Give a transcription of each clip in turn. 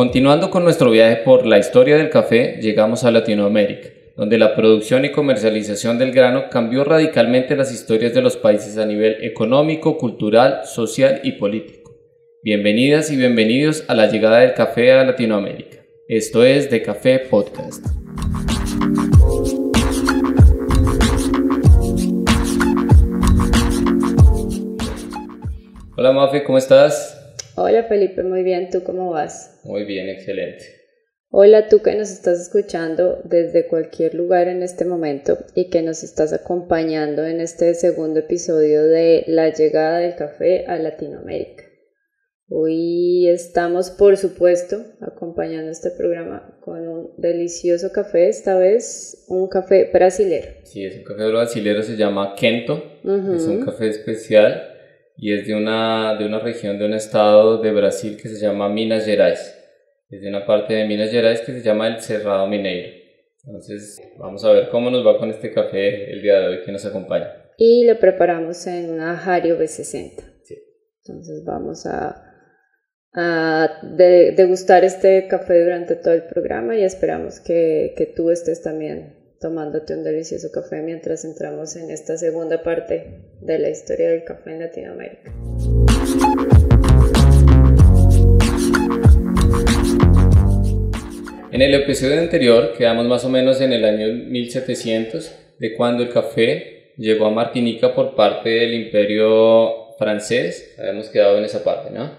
Continuando con nuestro viaje por la historia del café, llegamos a Latinoamérica, donde la producción y comercialización del grano cambió radicalmente las historias de los países a nivel económico, cultural, social y político. Bienvenidas y bienvenidos a la llegada del café a Latinoamérica. Esto es De Café Podcast. Hola Mafe, ¿cómo estás? Hola Felipe, muy bien, ¿tú cómo vas? Muy bien, excelente. Hola tú que nos estás escuchando desde cualquier lugar en este momento y que nos estás acompañando en este segundo episodio de La llegada del café a Latinoamérica. Hoy estamos, por supuesto, acompañando este programa con un delicioso café, esta vez un café brasilero. Sí, es un café brasilero, se llama Quento, es un café especial y es de una región, de un estado de Brasil que se llama Minas Gerais. Es de una parte de Minas Gerais que se llama el Cerrado Mineiro. Entonces vamos a ver cómo nos va con este café el día de hoy que nos acompaña. Y lo preparamos en una Hario B60. Sí. Entonces vamos a degustar este café durante todo el programa y esperamos que tú estés también tomándote un delicioso café mientras entramos en esta segunda parte de la historia del café en Latinoamérica. En el episodio anterior quedamos más o menos en el año 1700, de cuando el café llegó a Martinica por parte del Imperio francés. Habíamos quedado en esa parte, ¿no?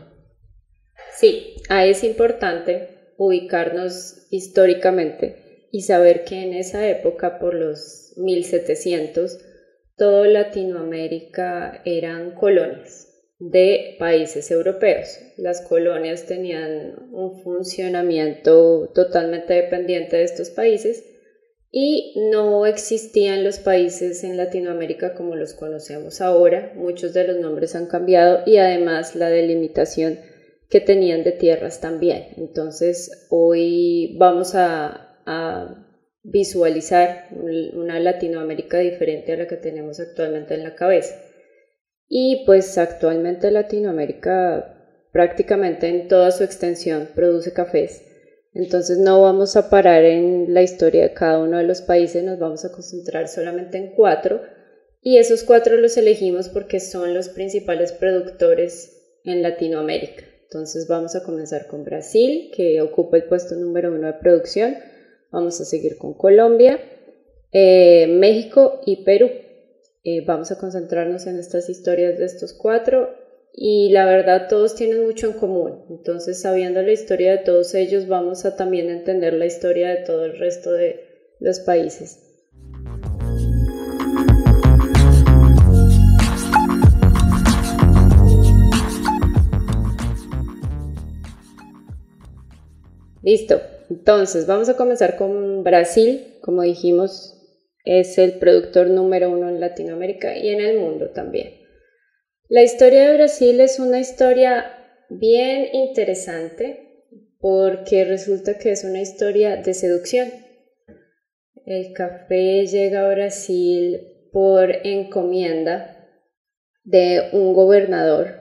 Sí, ahí es importante ubicarnos históricamente y saber que en esa época, por los 1700, toda Latinoamérica eran colonias de países europeos. Las colonias tenían un funcionamiento totalmente dependiente de estos países y no existían los países en Latinoamérica como los conocemos ahora. Muchos de los nombres han cambiado y además la delimitación que tenían de tierras también. Entonces hoy vamos a visualizar una Latinoamérica diferente a la que tenemos actualmente en la cabeza. Y pues actualmente Latinoamérica prácticamente en toda su extensión produce cafés. Entonces no vamos a parar en la historia de cada uno de los países, nos vamos a concentrar solamente en 4 y esos 4 los elegimos porque son los principales productores en Latinoamérica. Entonces vamos a comenzar con Brasil, que ocupa el puesto número 1 de producción. Vamos a seguir con Colombia, México y Perú. Vamos a concentrarnos en estas historias de estos 4 y la verdad todos tienen mucho en común. Entonces, sabiendo la historia de todos ellos, vamos a también entender la historia de todo el resto de los países. Listo. Entonces, vamos a comenzar con Brasil. Como dijimos, es el productor número 1 en Latinoamérica y en el mundo también. La historia de Brasil es una historia bien interesante porque resulta que es una historia de seducción. El café llega a Brasil por encomienda de un gobernador,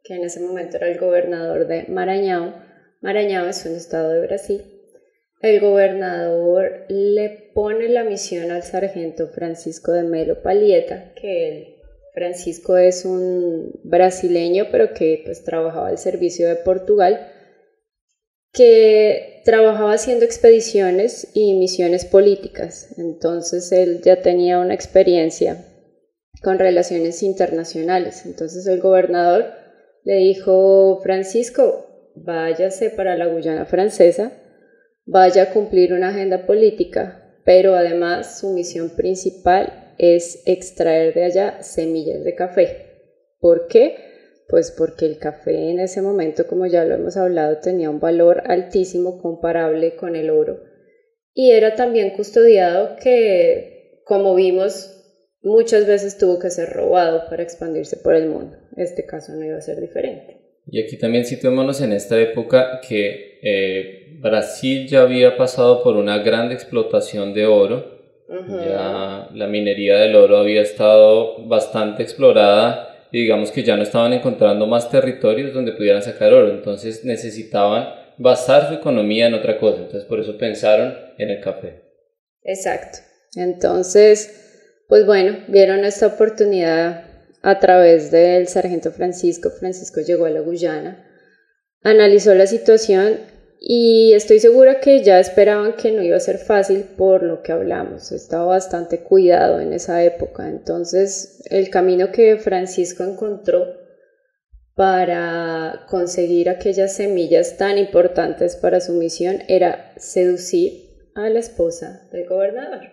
que en ese momento era el gobernador de Maranhão. Maranhão es un estado de Brasil. El gobernador le pone la misión al sargento Francisco de Melo Palieta, que Francisco es un brasileño, pero que pues trabajaba al servicio de Portugal, que trabajaba haciendo expediciones y misiones políticas. Entonces él ya tenía una experiencia con relaciones internacionales. Entonces el gobernador le dijo: Francisco, váyase para la Guyana Francesa, vaya a cumplir una agenda política, pero además su misión principal es extraer de allá semillas de café. ¿Por qué? Pues porque el café en ese momento, como ya lo hemos hablado, tenía un valor altísimo comparable con el oro y era también custodiado que, como vimos, muchas veces tuvo que ser robado para expandirse por el mundo. Este caso no iba a ser diferente. Y aquí también situémonos en esta época que Brasil ya había pasado por una gran explotación de oro. Ya la minería del oro había estado bastante explorada y digamos que ya no estaban encontrando más territorios donde pudieran sacar oro, entonces necesitaban basar su economía en otra cosa, entonces por eso pensaron en el café. Exacto. Entonces, pues bueno, vieron esta oportunidad a través del sargento Francisco. Francisco llegó a la Guyana, analizó la situación y estoy segura que ya esperaban que no iba a ser fácil por lo que hablamos. Estaba bastante cuidado en esa época. Entonces, el camino que Francisco encontró para conseguir aquellas semillas tan importantes para su misión era seducir a la esposa del gobernador.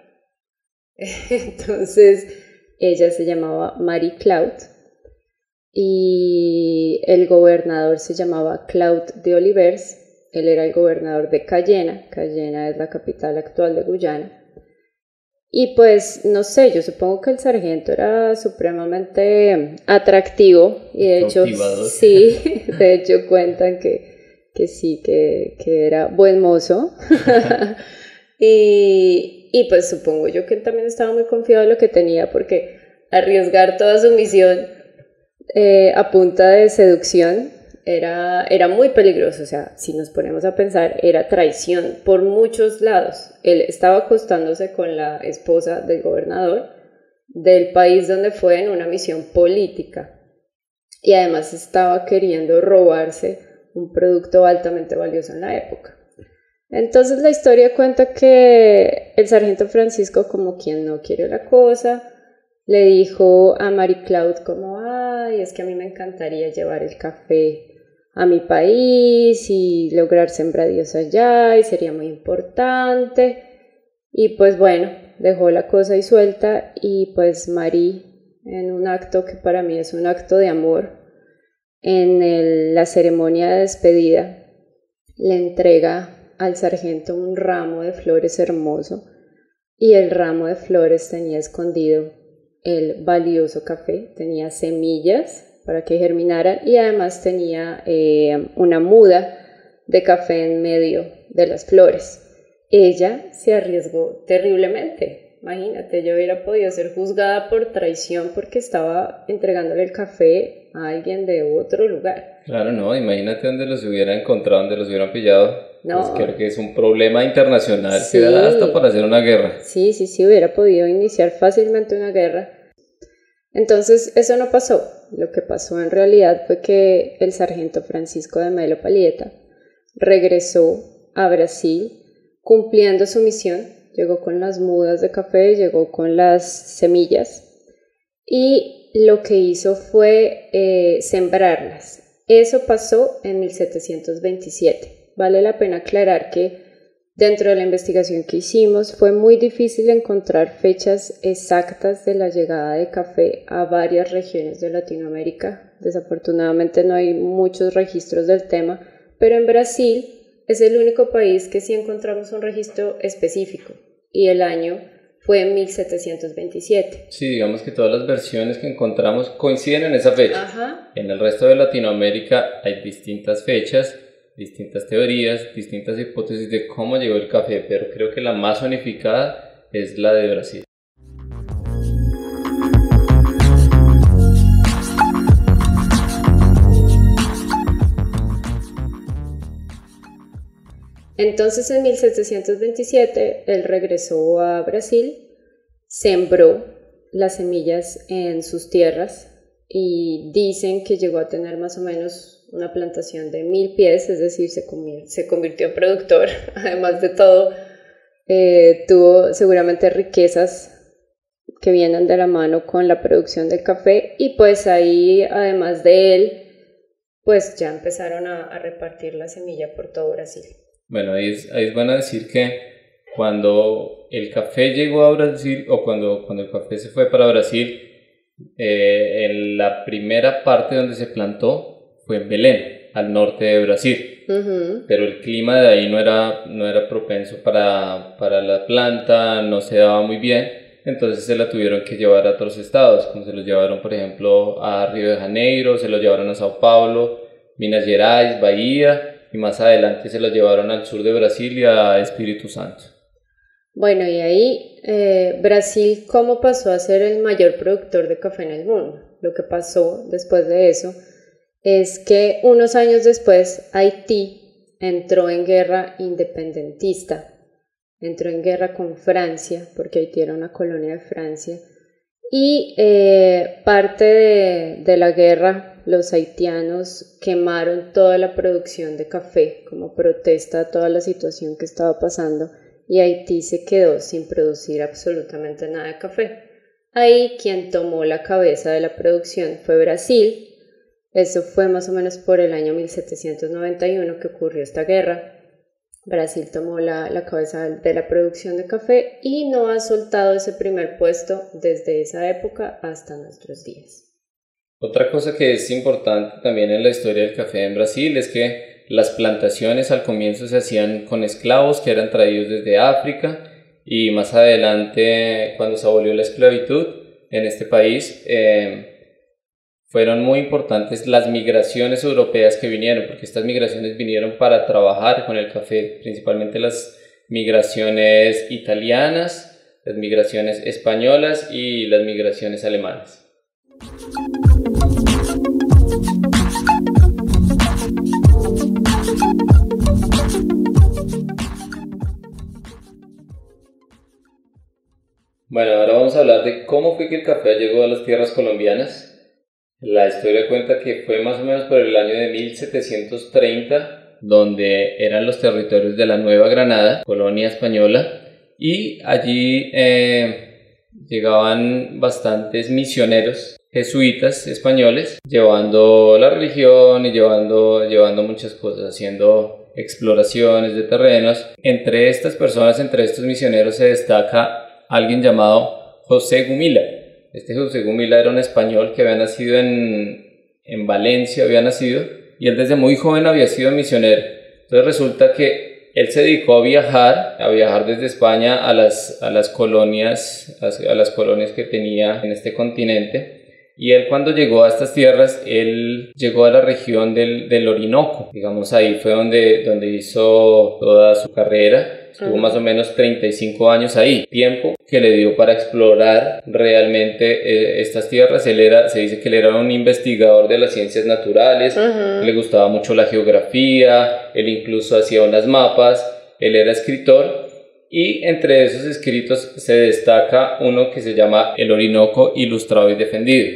Entonces, ella se llamaba Marie Claude y el gobernador se llamaba Claude de Olivers. Él era el gobernador de Cayena. Cayena es la capital actual de Guyana. Y pues, no sé, yo supongo que el sargento era supremamente atractivo y de hecho, sí, de hecho cuentan que sí, que era buen mozo. Y pues supongo yo que él también estaba muy confiado en lo que tenía, porque arriesgar toda su misión a punta de seducción era muy peligroso. O sea, si nos ponemos a pensar, era traición por muchos lados. Él estaba acostándose con la esposa del gobernador del país donde fue en una misión política y además estaba queriendo robarse un producto altamente valioso en la época. Entonces la historia cuenta que el sargento Francisco, como quien no quiere la cosa, le dijo a Marie Claude como, ay, es que a mí me encantaría llevar el café a mi país y lograr sembradíos allá y sería muy importante. Y pues bueno, dejó la cosa ahí suelta y pues Marie, en un acto que para mí es un acto de amor, en la ceremonia de despedida, le entrega al sargento un ramo de flores hermoso y el ramo de flores tenía escondido el valioso café, tenía semillas para que germinaran y además tenía una muda de café en medio de las flores. Ella se arriesgó terriblemente. Imagínate, yo hubiera podido ser juzgada por traición porque estaba entregándole el café a alguien de otro lugar. Claro, no, imagínate donde los hubiera encontrado, donde los hubieran pillado. No. Pues creo que es un problema internacional, Sí. que da hasta para hacer una guerra. Sí, hubiera podido iniciar fácilmente una guerra. Entonces, eso no pasó. Lo que pasó en realidad fue que el sargento Francisco de Melo Palieta regresó a Brasil cumpliendo su misión. Llegó con las mudas de café, llegó con las semillas y lo que hizo fue sembrarlas. Eso pasó en 1727. Vale la pena aclarar que dentro de la investigación que hicimos fue muy difícil encontrar fechas exactas de la llegada de café a varias regiones de Latinoamérica. Desafortunadamente no hay muchos registros del tema, pero en Brasil es el único país que sí encontramos un registro específico y el año fue en 1727. Sí, digamos que todas las versiones que encontramos coinciden en esa fecha. Ajá. En el resto de Latinoamérica hay distintas fechas, distintas teorías, distintas hipótesis de cómo llegó el café, pero creo que la más unificada es la de Brasil. Entonces en 1727 él regresó a Brasil, sembró las semillas en sus tierras y dicen que llegó a tener más o menos una plantación de 1000 pies, es decir, se convirtió en productor. Además de todo, tuvo seguramente riquezas que vienen de la mano con la producción del café y pues ahí, además de él, pues ya empezaron a repartir la semilla por todo Brasil. Bueno, ahí es bueno decir que cuando el café llegó a Brasil o cuando el café se fue para Brasil, en la primera parte donde se plantó fue en Belén, al norte de Brasil. Uh-huh. Pero el clima de ahí no era propenso para la planta, no se daba muy bien, entonces se la tuvieron que llevar a otros estados, como se los llevaron por ejemplo a Río de Janeiro, se los llevaron a Sao Paulo, Minas Gerais, Bahía, y más adelante se los llevaron al sur de Brasil y a Espíritu Santo. Bueno, y ahí Brasil, ¿cómo pasó a ser el mayor productor de café en el mundo? Lo que pasó después de eso es que unos años después Haití entró en guerra independentista, entró en guerra con Francia, porque Haití era una colonia de Francia, y parte de la guerra, los haitianos quemaron toda la producción de café como protesta a toda la situación que estaba pasando, y Haití se quedó sin producir absolutamente nada de café. Ahí quien tomó la cabeza de la producción fue Brasil. Eso fue más o menos por el año 1791 que ocurrió esta guerra. Brasil tomó la cabeza de la producción de café y no ha soltado ese primer puesto desde esa época hasta nuestros días. Otra cosa que es importante también en la historia del café en Brasil es que las plantaciones al comienzo se hacían con esclavos que eran traídos desde África, y más adelante, cuando se abolió la esclavitud en este país, fueron muy importantes las migraciones europeas que vinieron, porque estas migraciones vinieron para trabajar con el café, principalmente las migraciones italianas, las migraciones españolas y las migraciones alemanas. Bueno, ahora vamos a hablar de cómo fue que el café llegó a las tierras colombianas. La historia cuenta que fue más o menos por el año de 1730, donde eran los territorios de la Nueva Granada, colonia española, y allí llegaban bastantes misioneros jesuitas españoles, llevando la religión y llevando muchas cosas, haciendo exploraciones de terrenos. Entre estas personas, entre estos misioneros, se destaca alguien llamado José Gumila. Este José Gumila era un español que había nacido en Valencia, y él desde muy joven había sido misionero. Entonces resulta que él se dedicó a viajar desde España a las colonias que tenía en este continente. Y él, cuando llegó a estas tierras, él llegó a la región del Orinoco. Digamos, ahí fue donde hizo toda su carrera. Estuvo más o menos 35 años ahí, tiempo que le dio para explorar realmente estas tierras. Se dice que él era un investigador de las ciencias naturales, le gustaba mucho la geografía, él incluso hacía unos mapas, él era escritor, y entre esos escritos se destaca uno que se llama El Orinoco Ilustrado y Defendido.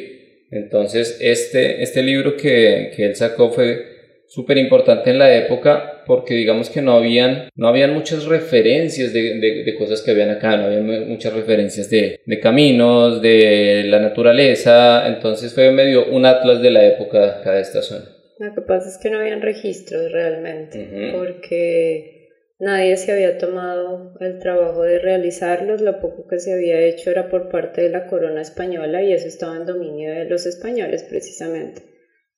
Entonces este libro que él sacó fue súper importante en la época, porque digamos que no habían muchas referencias de cosas que habían acá, no había muchas referencias de caminos, de la naturaleza. Entonces fue medio un atlas de la época acá de esta zona. Lo que pasa es que no habían registros realmente, porque nadie se había tomado el trabajo de realizarlos. Lo poco que se había hecho era por parte de la corona española, y eso estaba en dominio de los españoles precisamente.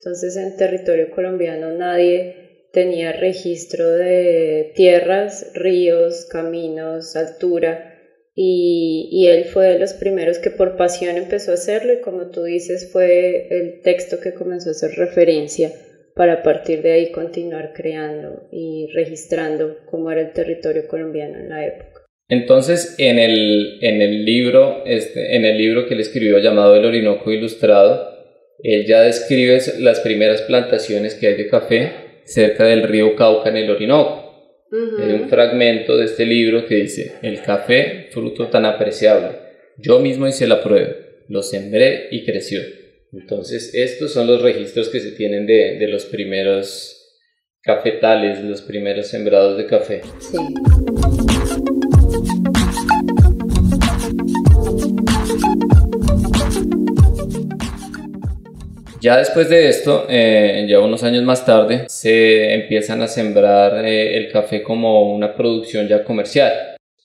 Entonces en territorio colombiano nadie tenía registro de tierras, ríos, caminos, altura, y él fue de los primeros que por pasión empezó a hacerlo, y como tú dices, fue el texto que comenzó a hacer referencia para a partir de ahí continuar creando y registrando cómo era el territorio colombiano en la época. Entonces en el libro que él escribió llamado El Orinoco Ilustrado, él ya describe las primeras plantaciones que hay de café cerca del río Cauca en el Orinoco. Hay un fragmento de este libro que dice: el café, fruto tan apreciable, yo mismo hice la prueba, lo sembré y creció. Entonces estos son los registros que se tienen de los primeros cafetales, los primeros sembrados de café. Sí. Ya después de esto, ya unos años más tarde, se empiezan a sembrar el café como una producción ya comercial.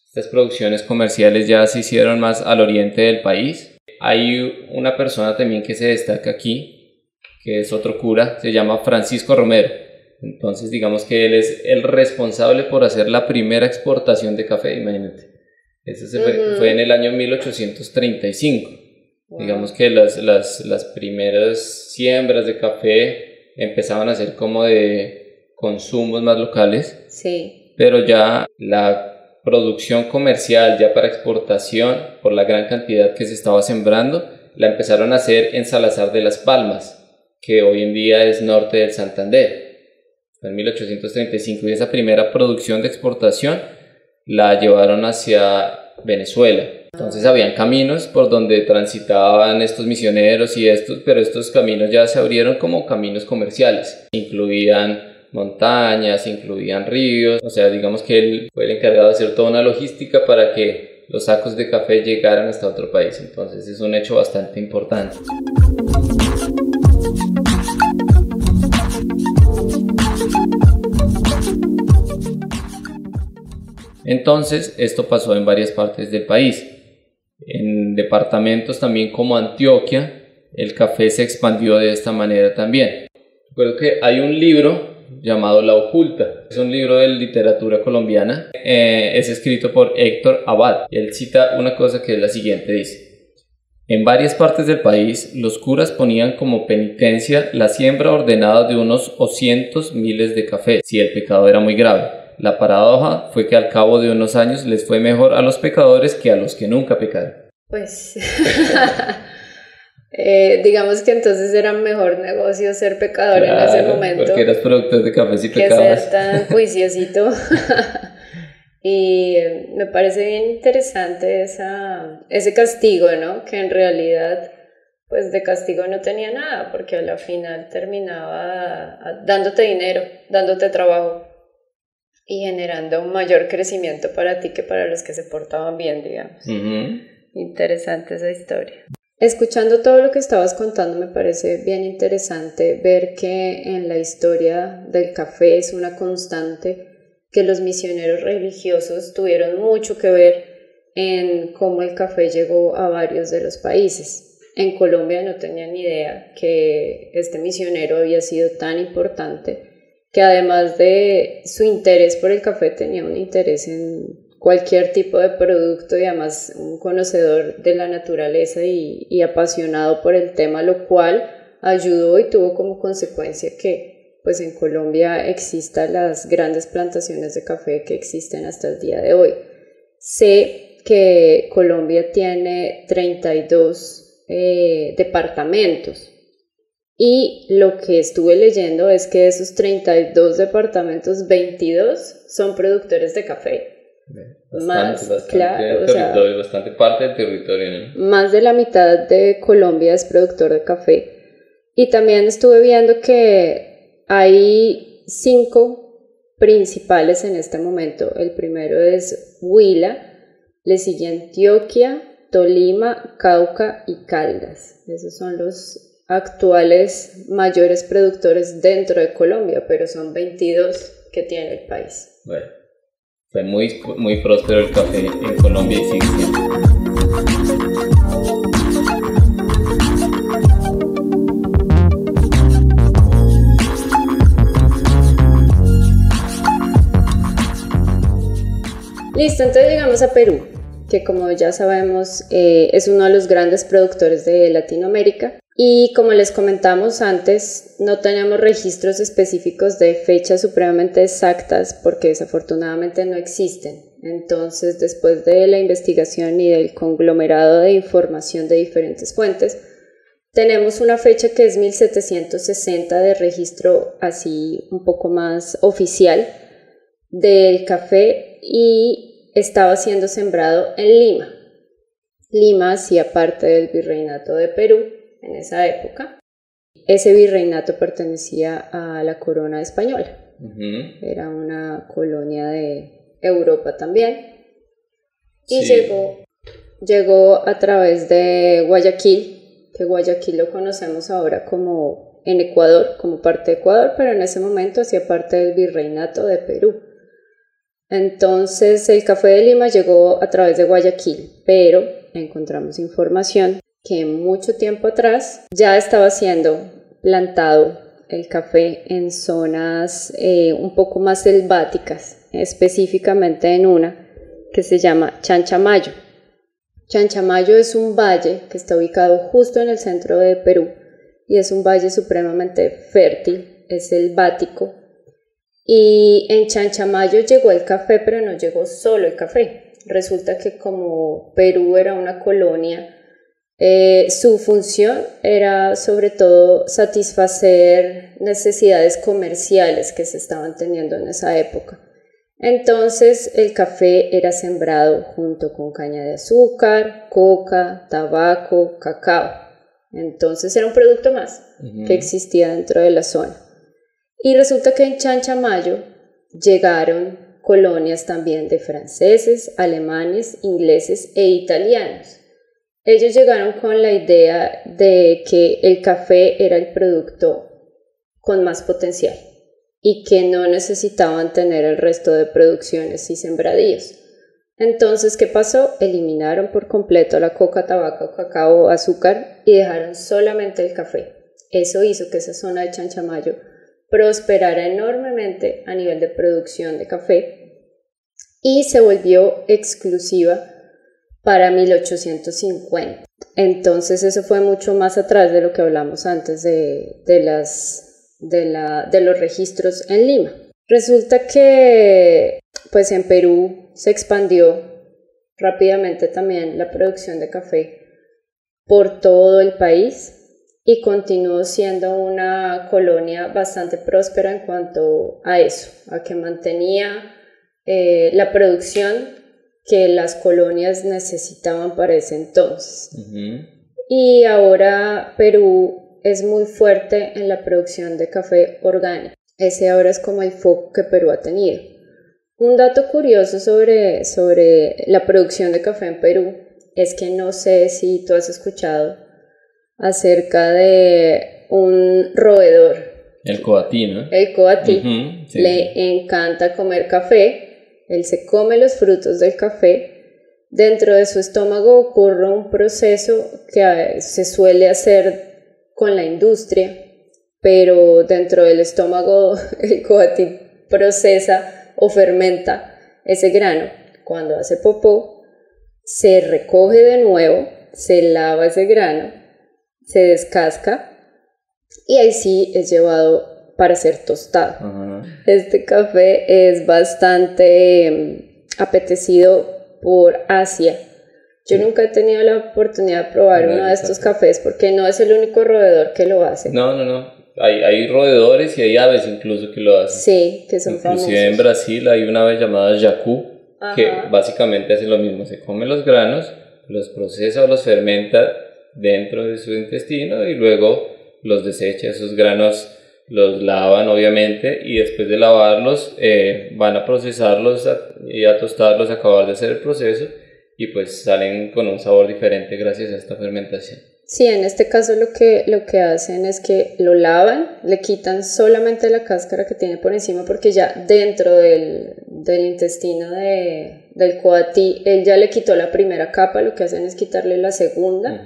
Estas producciones comerciales ya se hicieron más al oriente del país. Hay una persona también que se destaca aquí, que es otro cura, se llama Francisco Romero. Entonces digamos que él es el responsable por hacer la primera exportación de café, imagínate. Eso fue en el año 1835. Wow. Digamos que las primeras siembras de café empezaban a ser como de consumos más locales. Sí. Pero ya la producción comercial, ya para exportación, por la gran cantidad que se estaba sembrando, la empezaron a hacer en Salazar de las Palmas, que hoy en día es norte del Santander. fue en 1835, y esa primera producción de exportación la llevaron hacia Venezuela. Entonces habían caminos por donde transitaban estos misioneros pero estos caminos ya se abrieron como caminos comerciales. Incluían montañas, incluían ríos, o sea, digamos que él fue el encargado de hacer toda una logística para que los sacos de café llegaran hasta otro país. Entonces es un hecho bastante importante. Entonces esto pasó en varias partes del país. En departamentos también como Antioquia, el café se expandió de esta manera también. Recuerdo que hay un libro llamado La Oculta. Es un libro de literatura colombiana. Es escrito por Héctor Abad. Él cita una cosa que es la siguiente, dice: en varias partes del país, los curas ponían como penitencia la siembra ordenada de unos o cientos miles de café, si el pecado era muy grave. La paradoja fue que al cabo de unos años les fue mejor a los pecadores que a los que nunca pecaron. Pues digamos que entonces era mejor negocio ser pecador, claro, en ese momento. Porque eras productor de café y pecabas. Que ser tan juiciosito. Y me parece bien interesante ese castigo, ¿no? Que en realidad, pues de castigo no tenía nada, porque a la final terminaba dándote dinero, dándote trabajo y generando un mayor crecimiento para ti que para los que se portaban bien, digamos. Uh-huh. Interesante esa historia. Escuchando todo lo que estabas contando, me parece bien interesante ver que en la historia del café es una constante que los misioneros religiosos tuvieron mucho que ver en cómo el café llegó a varios de los países. En Colombia no tenía ni idea que este misionero había sido tan importante, que además de su interés por el café tenía un interés en cualquier tipo de producto y además un conocedor de la naturaleza y apasionado por el tema, lo cual ayudó y tuvo como consecuencia que pues en Colombia existan las grandes plantaciones de café que existen hasta el día de hoy. Sé que Colombia tiene 32 departamentos. Y lo que estuve leyendo es que de esos 32 departamentos, 22 son productores de café. Bastante parte del territorio, ¿no? Más de la mitad de Colombia es productor de café. Y también estuve viendo que hay 5 principales en este momento. El primero es Huila, le sigue Antioquia, Tolima, Cauca y Caldas. Esos son los actuales mayores productores dentro de Colombia, pero son 22 que tiene el país. Bueno, fue muy próspero el café en Colombia y sigue siendo. Listo, entonces llegamos a Perú, que como ya sabemos es uno de los grandes productores de Latinoamérica. Y como les comentamos antes, no tenemos registros específicos de fechas supremamente exactas porque desafortunadamente no existen. Entonces, después de la investigación y del conglomerado de información de diferentes fuentes, tenemos una fecha que es 1760 de registro así un poco más oficial del café y estaba siendo sembrado en Lima. Lima hacía parte del virreinato de Perú en esa época. Ese virreinato pertenecía a la corona española. Uh-huh. Era una colonia de Europa también. Y sí. llegó a través de Guayaquil, que Guayaquil lo conocemos ahora como en Ecuador, como parte de Ecuador, pero en ese momento hacía parte del virreinato de Perú. Entonces el café de Lima llegó a través de Guayaquil, pero encontramos información que mucho tiempo atrás ya estaba siendo plantado el café en zonas un poco más selváticas, específicamente en una que se llama Chanchamayo. Chanchamayo es un valle que está ubicado justo en el centro de Perú y es un valle supremamente fértil, es selvático. Y en Chanchamayo llegó el café, pero no llegó solo el café. Resulta que como Perú era una colonia Su función era sobre todo satisfacer necesidades comerciales que se estaban teniendo en esa época. Entonces el café era sembrado junto con caña de azúcar, coca, tabaco, cacao. Entonces era un producto más que existía dentro de la zona. Y resulta que en Chanchamayo llegaron colonias también de franceses, alemanes, ingleses e italianos. Ellos llegaron con la idea de que el café era el producto con más potencial y que no necesitaban tener el resto de producciones y sembradíos. Entonces, ¿qué pasó? Eliminaron por completo la coca, tabaco, cacao, azúcar y dejaron solamente el café. Eso hizo que esa zona de Chanchamayo prosperara enormemente a nivel de producción de café y se volvió exclusiva para 1850. Entonces eso fue mucho más atrás de lo que hablamos antes de los registros en Lima. Resulta que pues en Perú se expandió rápidamente también la producción de café por todo el país y continuó siendo una colonia bastante próspera en cuanto a eso, a que mantenía la producción que las colonias necesitaban para ese entonces. Y ahora Perú es muy fuerte en la producción de café orgánico. Ese ahora es como el foco que Perú ha tenido. Un dato curioso sobre la producción de café en Perú es que no sé si tú has escuchado acerca de un roedor. El coatí, ¿no? El coatí. Sí, Le encanta comer café. Él se come los frutos del café. Dentro de su estómago ocurre un proceso que se suele hacer con la industria, pero dentro del estómago el coatí procesa o fermenta ese grano. Cuando hace popó, se recoge de nuevo, se lava ese grano, se descasca y ahí sí es llevado para ser tostado. Este café es bastante apetecido por Asia. Yo nunca he tenido la oportunidad de probar uno de estos cafés porque no es el único roedor que lo hace. No. Hay roedores y hay aves incluso que lo hacen. Sí, que son famosos. Inclusive en Brasil hay una ave llamada yacú que básicamente hace lo mismo. Se come los granos, los procesa o los fermenta dentro de su intestino y luego los desecha. Esos granos los lavan obviamente y después de lavarlos van a procesarlos y a tostarlos, a acabar de hacer el proceso y pues salen con un sabor diferente gracias a esta fermentación. Sí, en este caso lo que hacen es que lo lavan, le quitan solamente la cáscara que tiene por encima porque ya dentro del intestino del coatí él ya le quitó la primera capa, lo que hacen es quitarle la segunda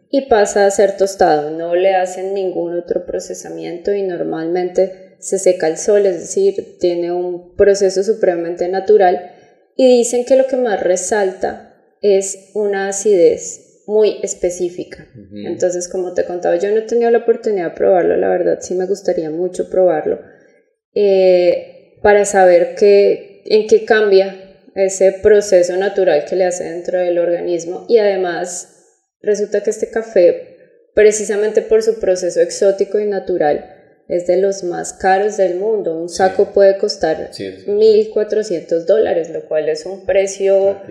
y pasa a ser tostado, no le hacen ningún otro procesamiento y normalmente se seca al sol, es decir, tiene un proceso supremamente natural y dicen que lo que más resalta es una acidez muy específica. Entonces, como te contaba, yo no he tenido la oportunidad de probarlo, la verdad sí me gustaría mucho probarlo para saber en qué cambia ese proceso natural que le hace dentro del organismo y además resulta que este café, precisamente por su proceso exótico y natural, es de los más caros del mundo. Un saco puede costar $1,400, lo cual es un precio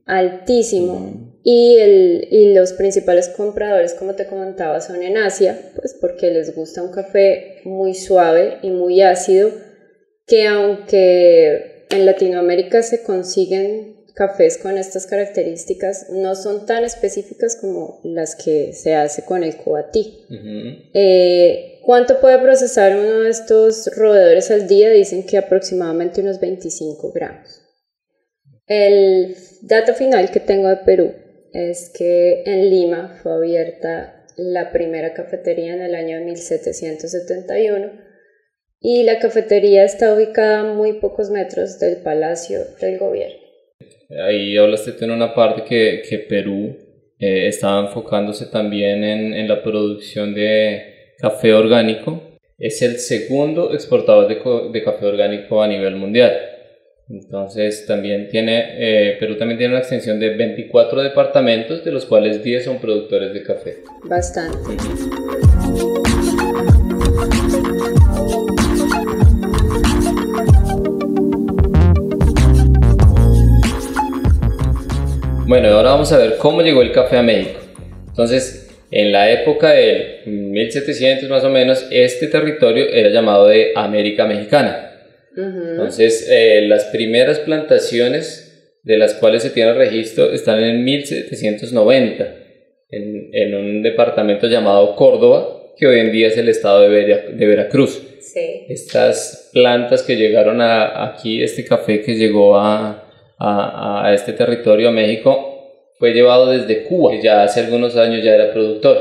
altísimo. Y los principales compradores, como te comentaba, son en Asia, pues porque les gusta un café muy suave y muy ácido, que aunque en Latinoamérica se consiguen cafés con estas características, no son tan específicas como las que se hace con el coatí. ¿Cuánto puede procesar uno de estos roedores al día? Dicen que aproximadamente unos 25 gramos. El dato final que tengo de Perú es que en Lima fue abierta la primera cafetería en el año 1771 y la cafetería está ubicada a muy pocos metros del Palacio del Gobierno. Ahí hablaste tú en una parte que Perú estaba enfocándose también en la producción de café orgánico. Es el segundo exportador de café orgánico a nivel mundial. Entonces Perú también tiene una extensión de 24 departamentos, de los cuales 10 son productores de café. Bastante. Bueno, ahora vamos a ver cómo llegó el café a México. Entonces, en la época de 1700 más o menos, este territorio era llamado de América Mexicana. Entonces, las primeras plantaciones de las cuales se tiene registro están en 1790, en un departamento llamado Córdoba, que hoy en día es el estado de Veracruz. Sí. Estas plantas que llegaron aquí, este café que llegó a este territorio, a México, fue llevado desde Cuba, que ya hace algunos años ya era productor.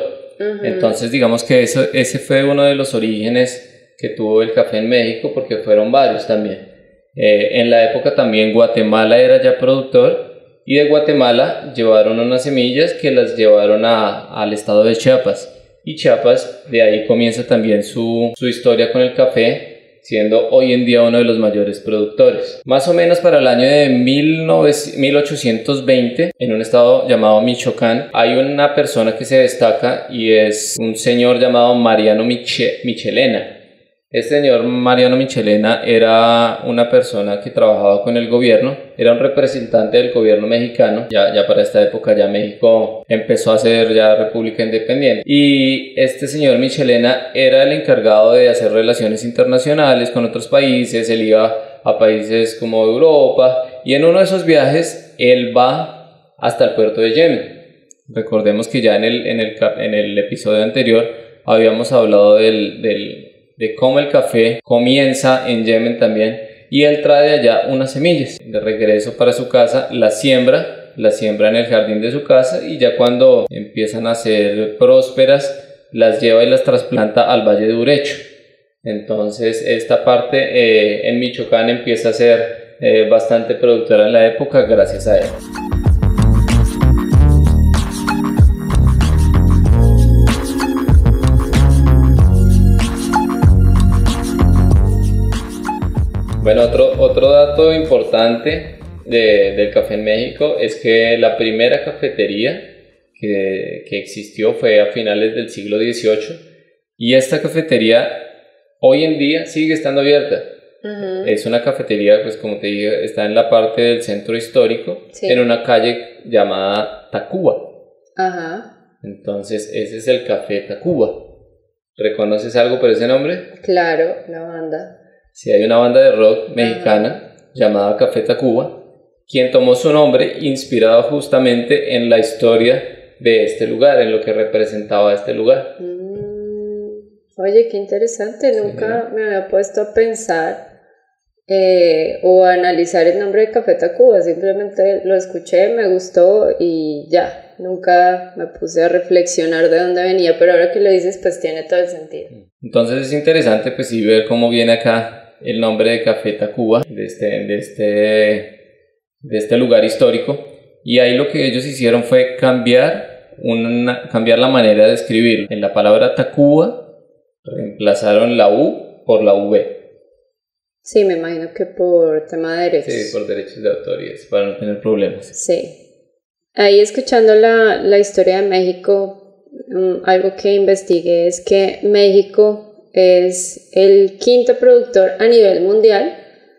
Entonces, digamos que ese fue uno de los orígenes que tuvo el café en México, porque fueron varios también. En la época también Guatemala era ya productor, y de Guatemala llevaron unas semillas que las llevaron al estado de Chiapas, y Chiapas, de ahí comienza también su historia con el café, siendo hoy en día uno de los mayores productores. Más o menos para el año de 1820, en un estado llamado Michoacán, hay una persona que se destaca y es un señor llamado Mariano Michelena. Este señor Mariano Michelena era una persona que trabajaba con el gobierno, era un representante del gobierno mexicano. Ya para esta época ya México empezó a ser ya república independiente, y este señor Michelena era el encargado de hacer relaciones internacionales con otros países. Él iba a países como Europa, y en uno de esos viajes él va hasta el puerto de Yemen. Recordemos que ya en el episodio anterior habíamos hablado de cómo el café comienza en Yemen también, y él trae de allá unas semillas. De regreso para su casa las siembra en el jardín de su casa, y ya cuando empiezan a ser prósperas las lleva y las trasplanta al Valle de Urecho. Entonces esta parte en Michoacán empieza a ser bastante productora en la época gracias a él. Bueno, otro dato importante del café en México es que la primera cafetería que existió fue a finales del siglo XVIII, y esta cafetería hoy en día sigue estando abierta. Es una cafetería, pues como te dije, está en la parte del centro histórico, sí, en una calle llamada Tacuba. Entonces ese es el Café Tacuba. ¿Reconoces algo por ese nombre? Claro, la banda. Sí, hay una banda de rock mexicana llamada Café Tacuba, quien tomó su nombre inspirado justamente en la historia de este lugar, en lo que representaba este lugar. Oye, qué interesante, nunca me había puesto a pensar o a analizar el nombre de Café Tacuba, simplemente lo escuché, me gustó y ya, nunca me puse a reflexionar de dónde venía, pero ahora que lo dices pues tiene todo el sentido. Entonces es interesante pues sí ver cómo viene acá el nombre de Café Tacuba, de este lugar histórico, y ahí lo que ellos hicieron fue cambiar la manera de escribir. En la palabra Tacuba reemplazaron la U por la V. Sí, me imagino que por tema de derechos. Sí, por derechos de autor y eso, para no tener problemas. Sí. Ahí escuchando la historia de México, algo que investigué es que México es el quinto productor a nivel mundial,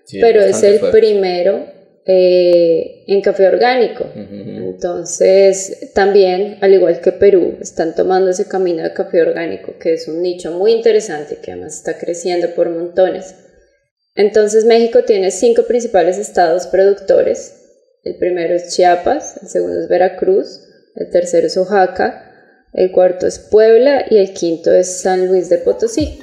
sí, pero es el primero en café orgánico. Entonces también, al igual que Perú, están tomando ese camino de café orgánico, que es un nicho muy interesante que además está creciendo por montones. Entonces México tiene 5 principales estados productores. El primero es Chiapas, el segundo es Veracruz, el tercero es Oaxaca, el cuarto es Puebla y el quinto es San Luis de Potosí.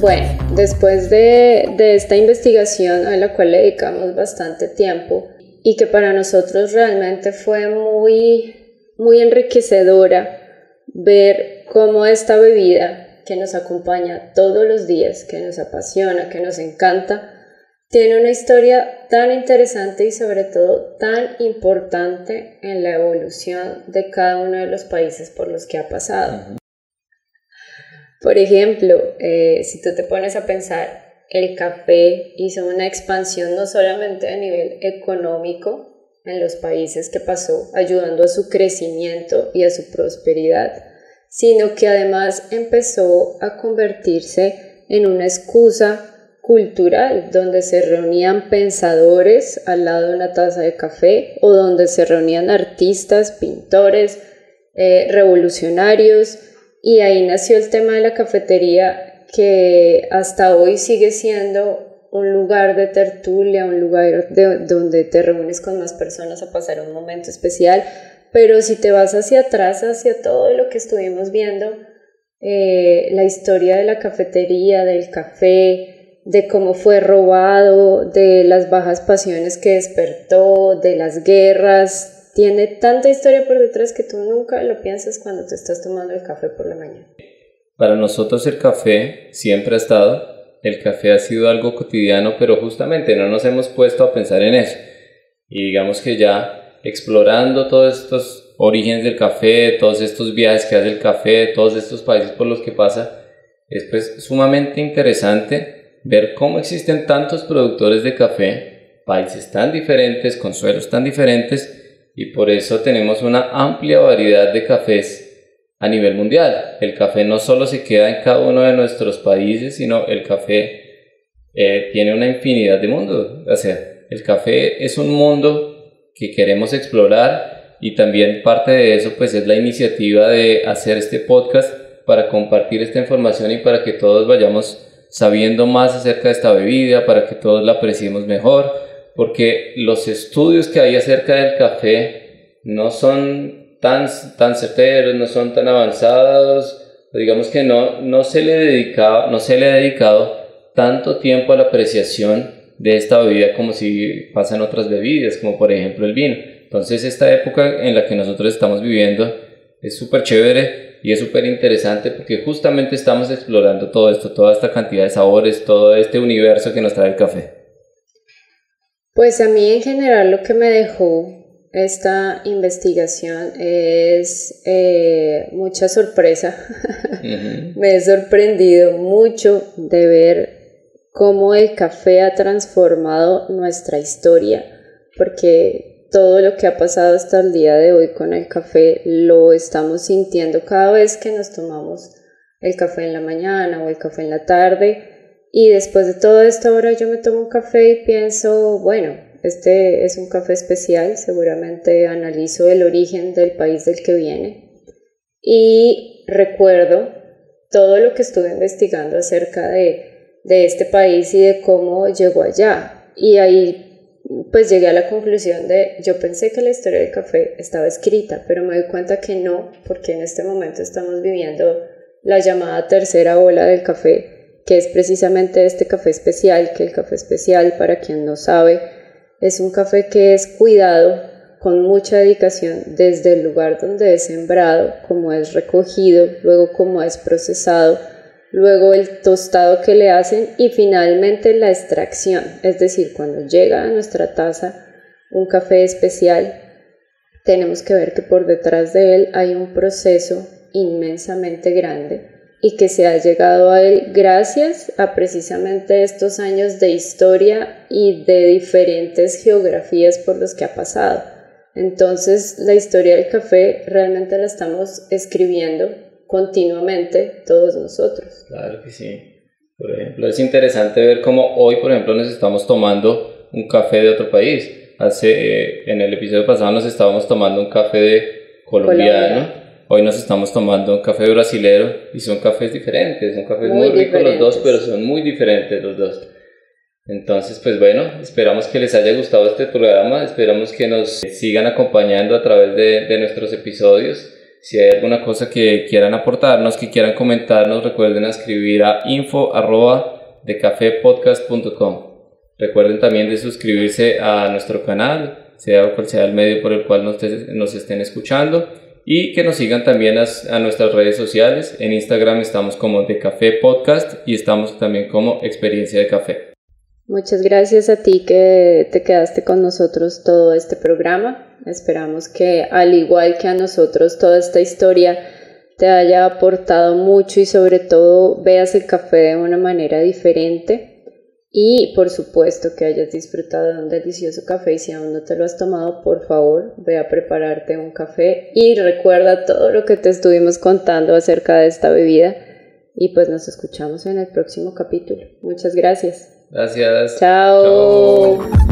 Bueno, después de esta investigación a la cual le dedicamos bastante tiempo y que para nosotros realmente fue muy, muy enriquecedora ver cómo esta bebida que nos acompaña todos los días, que nos apasiona, que nos encanta, Tiene una historia tan interesante y sobre todo tan importante en la evolución de cada uno de los países por los que ha pasado. Por ejemplo, si tú te pones a pensar, el café hizo una expansión no solamente a nivel económico en los países que pasó, ayudando a su crecimiento y a su prosperidad, sino que además empezó a convertirse en una excusa cultural, donde se reunían pensadores al lado de una taza de café o donde se reunían artistas, pintores, revolucionarios, y ahí nació el tema de la cafetería, que hasta hoy sigue siendo un lugar de tertulia, un lugar donde te reúnes con más personas a pasar un momento especial. Pero si te vas hacia atrás, hacia todo lo que estuvimos viendo, la historia de la cafetería, del café, de cómo fue robado, de las bajas pasiones que despertó, de las guerras, tiene tanta historia por detrás que tú nunca lo piensas cuando te estás tomando el café por la mañana. Para nosotros el café siempre ha estado, el café ha sido algo cotidiano, pero justamente no nos hemos puesto a pensar en eso. Y digamos que ya explorando todos estos orígenes del café, todos estos viajes que hace el café, todos estos países por los que pasa, es pues sumamente interesante ver cómo existen tantos productores de café, países tan diferentes, con suelos tan diferentes, y por eso tenemos una amplia variedad de cafés a nivel mundial. El café no solo se queda en cada uno de nuestros países, sino el café tiene una infinidad de mundos. O sea, el café es un mundo que queremos explorar, y también parte de eso pues es la iniciativa de hacer este podcast para compartir esta información y para que todos vayamos sabiendo más acerca de esta bebida, para que todos la apreciemos mejor, porque los estudios que hay acerca del café no son tan certeros, no son tan avanzados, digamos que no se le ha dedicado tanto tiempo a la apreciación de esta bebida como si pasan otras bebidas, como por ejemplo el vino. Entonces esta época en la que nosotros estamos viviendo es súper chévere y es súper interesante porque justamente estamos explorando todo esto, toda esta cantidad de sabores, todo este universo que nos trae el café. Pues a mí en general lo que me dejó esta investigación es mucha sorpresa. Me he sorprendido mucho de ver cómo el café ha transformado nuestra historia, porque todo lo que ha pasado hasta el día de hoy con el café lo estamos sintiendo cada vez que nos tomamos el café en la mañana o el café en la tarde. Y después de todo esto, ahora yo me tomo un café y pienso, bueno, este es un café especial, seguramente analizo el origen del país del que viene y recuerdo todo lo que estuve investigando acerca de este país y de cómo llegó allá. Y ahí pues llegué a la conclusión yo pensé que la historia del café estaba escrita, pero me doy cuenta que no, porque en este momento estamos viviendo la llamada tercera ola del café, que es precisamente este café especial, que el café especial, para quien no sabe, es un café que es cuidado con mucha dedicación desde el lugar donde es sembrado, cómo es recogido, luego cómo es procesado, luego el tostado que le hacen y finalmente la extracción, es decir, cuando llega a nuestra taza un café especial, tenemos que ver que por detrás de él hay un proceso inmensamente grande y que se ha llegado a él gracias a precisamente estos años de historia y de diferentes geografías por los que ha pasado. Entonces la historia del café realmente la estamos escribiendo continuamente todos nosotros. Claro que sí. Por ejemplo, es interesante ver cómo hoy, por ejemplo, nos estamos tomando un café de otro país. En el episodio pasado nos estábamos tomando un café colombiano. Hoy nos estamos tomando un café brasilero y son cafés diferentes, son cafés muy ricos los dos, pero son muy diferentes los dos. Entonces, pues bueno, esperamos que les haya gustado este programa, esperamos que nos sigan acompañando a través de nuestros episodios. Si hay alguna cosa que quieran aportarnos, que quieran comentarnos, recuerden escribir a info@decafepodcast.com. Recuerden también de suscribirse a nuestro canal, sea cual sea el medio por el cual nos estén escuchando, y que nos sigan también a nuestras redes sociales. En Instagram estamos como The Café Podcast y estamos también como Experiencia de Café. Muchas gracias a ti que te quedaste con nosotros todo este programa. Esperamos que, al igual que a nosotros, toda esta historia te haya aportado mucho y sobre todo veas el café de una manera diferente. Y por supuesto que hayas disfrutado de un delicioso café, y si aún no te lo has tomado, por favor, ve a prepararte un café y recuerda todo lo que te estuvimos contando acerca de esta bebida. Y pues nos escuchamos en el próximo capítulo. Muchas gracias. Gracias. Chao. Chao.